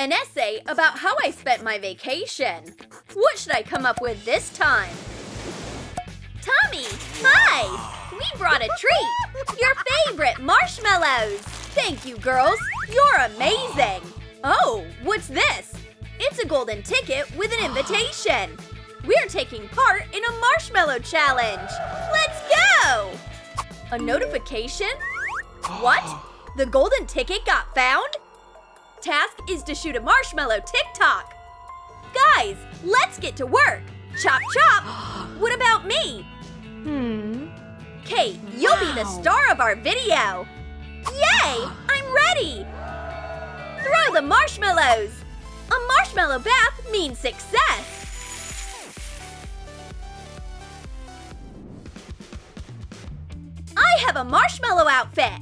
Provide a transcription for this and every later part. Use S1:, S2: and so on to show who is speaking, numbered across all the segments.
S1: An essay about how I spent my vacation. What should I come up with this time? Tommy, hi! We brought a treat! Your favorite marshmallows! Thank you, girls! You're amazing! Oh, what's this? It's a golden ticket with an invitation! We're taking part in a marshmallow challenge! Let's go! A notification? What? The golden ticket got found? Task is to shoot a Marshmallow Tik Tok! Guys, let's get to work! Chop chop! What about me? Kate, you'll be the star of our video! Yay! I'm ready! Throw the marshmallows! A marshmallow bath means success! I have a marshmallow outfit!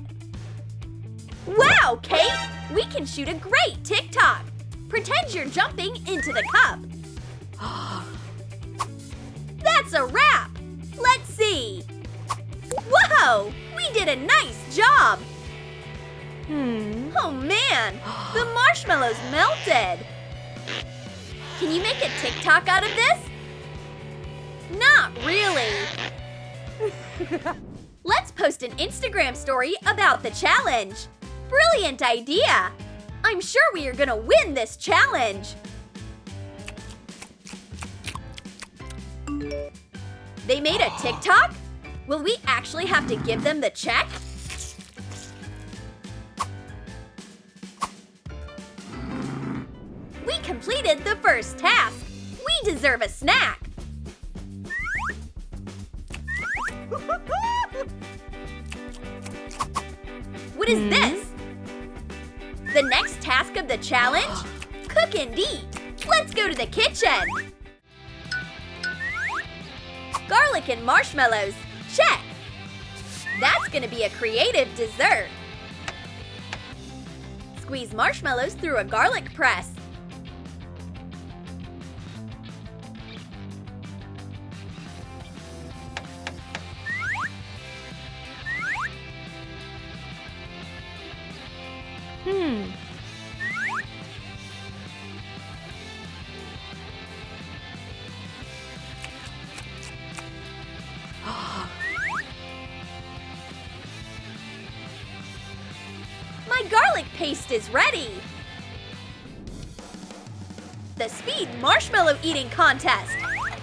S1: Wow, Kate! We can shoot a great TikTok! Pretend you're jumping into the cup! That's a wrap! Let's see! Whoa! We did a nice job! Oh man! The marshmallows melted! Can you make a TikTok out of this? Not really! Let's post an Instagram story about the challenge! Brilliant idea! I'm sure we are gonna win this challenge! They made a TikTok? Will we actually have to give them the check? We completed the first task! We deserve a snack! What is this? The next task of the challenge? Cook and eat! Let's go to the kitchen! Garlic and marshmallows, check! That's gonna be a creative dessert! Squeeze marshmallows through a garlic press. My garlic paste is ready! The Speed Marshmallow Eating Contest!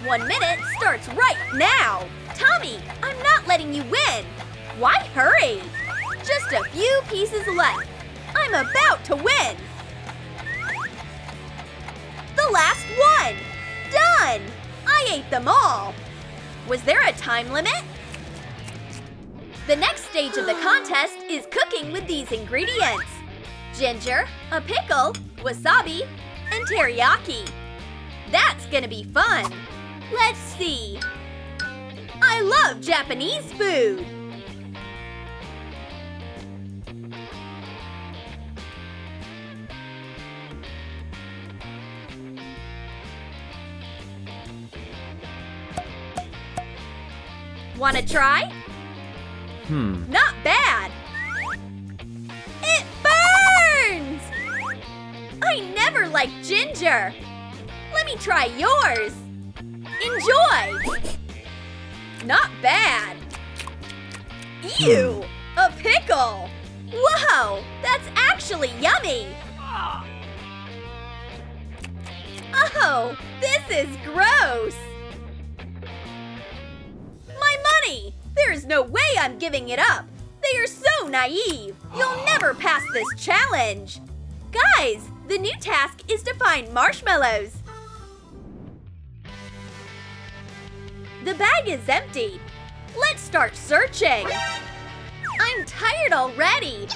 S1: 1 minute starts right now! Tommy, I'm not letting you win! Why hurry? Just a few pieces left. I'm about to win! The last one! Done! I ate them all! Was there a time limit? The next stage of the contest is cooking with these ingredients. Ginger, a pickle, wasabi, and teriyaki. That's gonna be fun! Let's see. I love Japanese food! Wanna try? Not bad! It burns! I never liked ginger! Let me try yours! Enjoy! Not bad! Ew! A pickle! Whoa! That's actually yummy! Oh! This is gross! My money! There's no way I'm giving it up! They are so naive! You'll never pass this challenge! Guys, the new task is to find marshmallows! The bag is empty! Let's start searching! I'm tired already!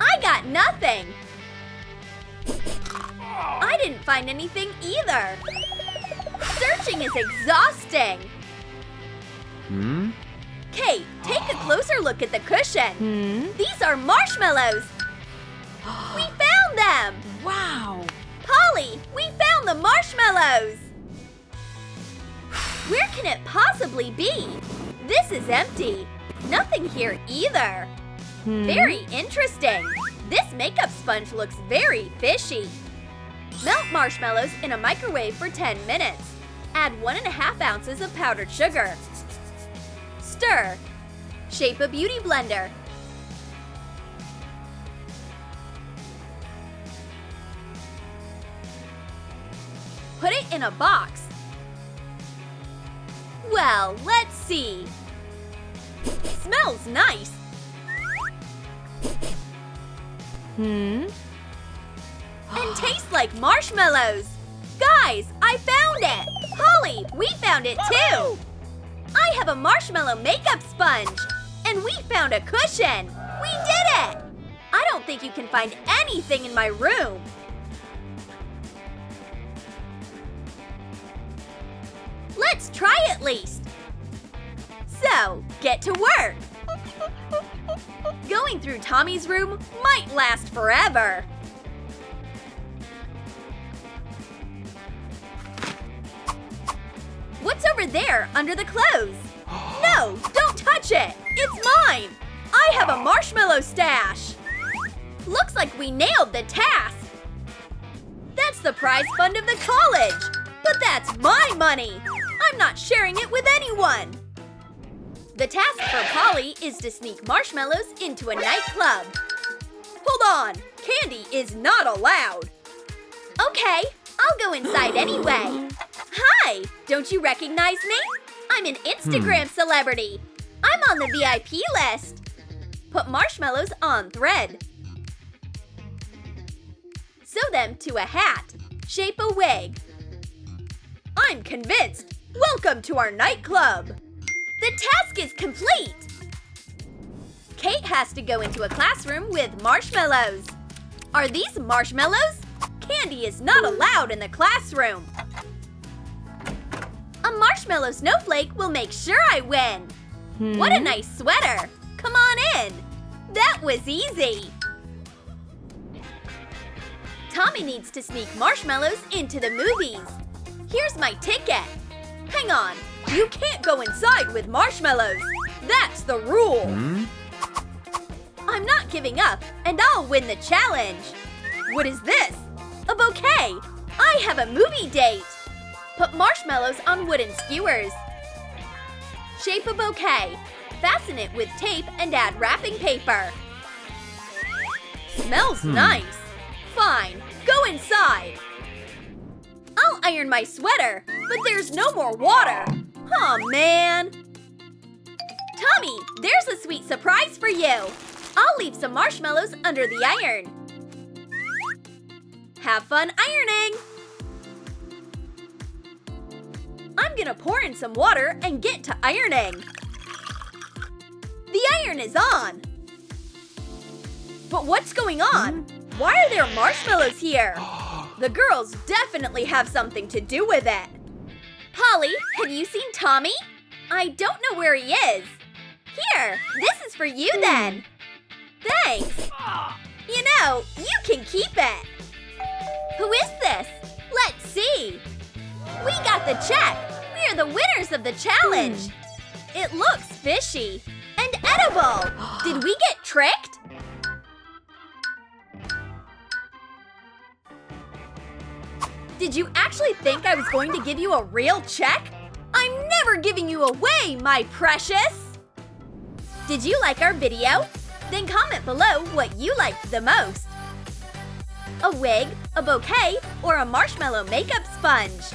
S1: I got nothing! I didn't find anything either! Searching is exhausting! Kate, take a closer look at the cushion! These are marshmallows! We found them!
S2: Wow!
S1: Polly, we found the marshmallows! Where can it possibly be? This is empty. Nothing here either. Very interesting. This makeup sponge looks very fishy. Melt marshmallows in a microwave for 10 minutes. Add 1.5 ounces of powdered sugar. Stir. Shape a beauty blender. Put it in a box. Well, let's see. Smells nice. And tastes like marshmallows. Guys, I found it. Polly, we found it too. I have a marshmallow makeup sponge. And we found a cushion. We did it. I don't think you can find anything in my room. Let's try at least. So, get to work. Going through Tommy's room might last forever. What's over there under the clothes? No, don't touch it. It's mine. I have a Marshmallow Stash. Looks like we nailed the task. That's the prize fund of the college. But that's my money. I'm not sharing it with anyone. The task for Polly is to sneak marshmallows into a nightclub. Hold on, candy is not allowed. Okay, I'll go inside anyway. Hi, don't you recognize me? I'm an Instagram celebrity. I'm on the VIP list. Put marshmallows on thread. Sew them to a hat. Shape a wig. I'm convinced. Welcome to our nightclub. The task is complete. Kate has to go into a classroom with marshmallows. Are these marshmallows? Candy is not allowed in the classroom. A marshmallow snowflake will make sure I win. What a nice sweater. Come on in. That was easy. Tommy needs to sneak marshmallows into the movies. Here's my ticket. Hang on. You can't go inside with marshmallows. That's the rule. I'm not giving up, and I'll win the challenge. What is this? A bouquet. I have a movie date. Put marshmallows on wooden skewers. Shape a bouquet. Fasten it with tape and add wrapping paper. Smells nice. Fine, go inside. I'll iron my sweater, but there's no more water. Aw, man. Tommy, there's a sweet surprise for you. I'll leave some marshmallows under the iron. Have fun ironing. I'm gonna pour in some water and get to ironing. The iron is on. But what's going on? Why are there marshmallows here? The girls definitely have something to do with it. Polly, have you seen Tommy? I don't know where he is. Here, this is for you then. Thanks. You know, you can keep it. Who is this? Let's see. We got the check. We are the winners of the challenge. It looks fishy and edible. Did we get tricked? Did you actually think I was going to give you a real check? I'm never giving you away, my precious! Did you like our video? Then comment below what you liked the most. A wig, a bouquet, or a marshmallow makeup sponge.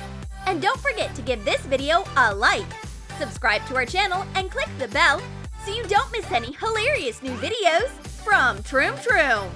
S1: And don't forget to give this video a like. Subscribe to our channel and click the bell so you don't miss any hilarious new videos from Troom.